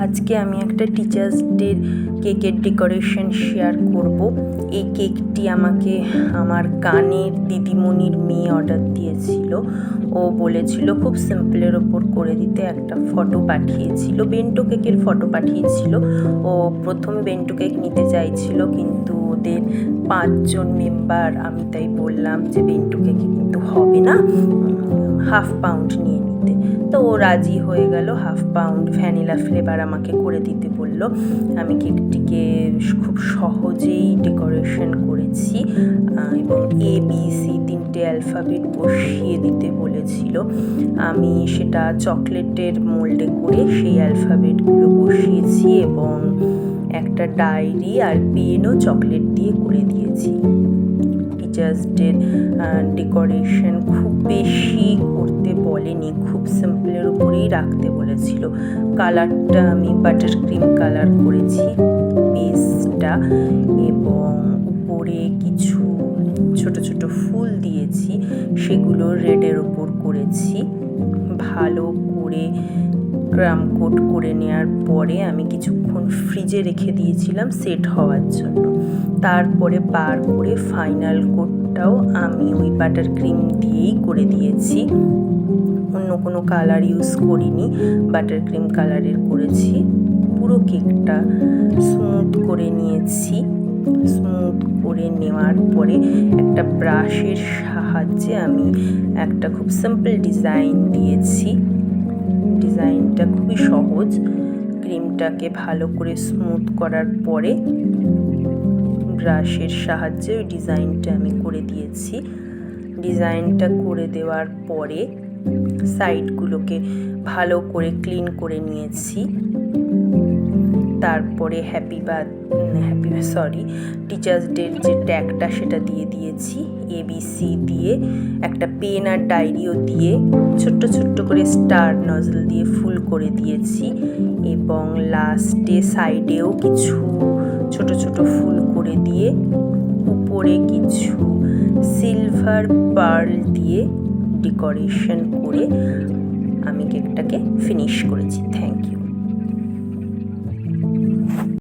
আজকে আমি একটা টিচার্স ডের কেকের ডেকোরেশন শেয়ার করব। এই কেকটি আমাকে আমার গানের দিদিমণির মেয়ে অর্ডার দিয়েছিল। ও বলেছিল খুব সিম্পলের ওপর করে দিতে, একটা ফটো পাঠিয়েছিল, বেন্টো কেকের ফটো পাঠিয়েছিল। ও প্রথমে বেন্টো কেক নিতে চাইছিল, কিন্তু ওদের 5 জন মেম্বার, আমি তাই বললাম যে বেন্টো কেকে কিন্তু হবে না, হাফ পাউন্ড নিয়ে নিতে। তো ও রাজি হয়ে গেল, হাফ পাউন্ড ভ্যানিলা ফ্লেভার আমাকে করে দিতে বলল। আমি কেকটিকে খুব সহজেই ডেকোরেশন করেছি এবং ABC 3টে অ্যালফাবেট বসিয়ে দিতে বলেছিল। আমি সেটা চকলেটের মোল্ডে করে সেই অ্যালফাবেটগুলো বসিয়েছি এবং একটা ডায়েরি আর পেনও চকলেট দিয়ে করে দিয়েছি। টিচার্স ডের ডেকোরেশন খুব বেশি করতে বলেনি, খুব সিম্পলের উপরেই রাখতে বলেছিল। কালারটা আমি বাটার ক্রিম কালার করেছি বেসটা, এবং উপরে কিছু ছোট ছোট ফুল দিয়েছি, সেগুলো রেডের ওপর করেছি। ভালো করে ক্রাম কোট করে নেওয়ার পরে আমি কিছুক্ষণ ফ্রিজে রেখে দিয়েছিলাম সেট হওয়ার জন্য। তারপরে বার করে ফাইনাল কোটটাও আমি ওই বাটার ক্রিম দিয়েই করে দিয়েছি। অন্য কোনো কালার ইউজ করিনি, বাটার ক্রিম কালারের করেছি। পুরো কেকটা স্মুথ করে নিয়েছি। স্মুথ করে নেওয়ার পরে একটা ব্রাশের সাহায্যে আমি একটা খুব সিম্পল ডিজাইন দিয়েছি। ডিজাইনটা খুবই সহজ। ক্রিমটাকে ভালো করে স্মুথ করার পরে ব্রাশের সাহায্যে ওই ডিজাইনটা আমি করে দিয়েছি। ডিজাইনটা করে দেওয়ার পরে সাইডগুলোকে ভালো করে ক্লিন করে নিয়েছি। তারপরে টিচার্স ডের যে ট্যাগটা সেটা দিয়ে দিয়েছি, ABC দিয়ে, একটা পেন আর ডায়েরিও দিয়ে, ছোট্ট ছোট্ট করে স্টার নজল দিয়ে ফুল করে দিয়েছি, এবং লাস্টে সাইডেও কিছু ছোট ছোট ফুল করে দিয়ে, উপরে কিছু সিলভার পার্ল দিয়ে ডেকোরেশন করে আমি কেকটাকে ফিনিশ করেছি। Thank you.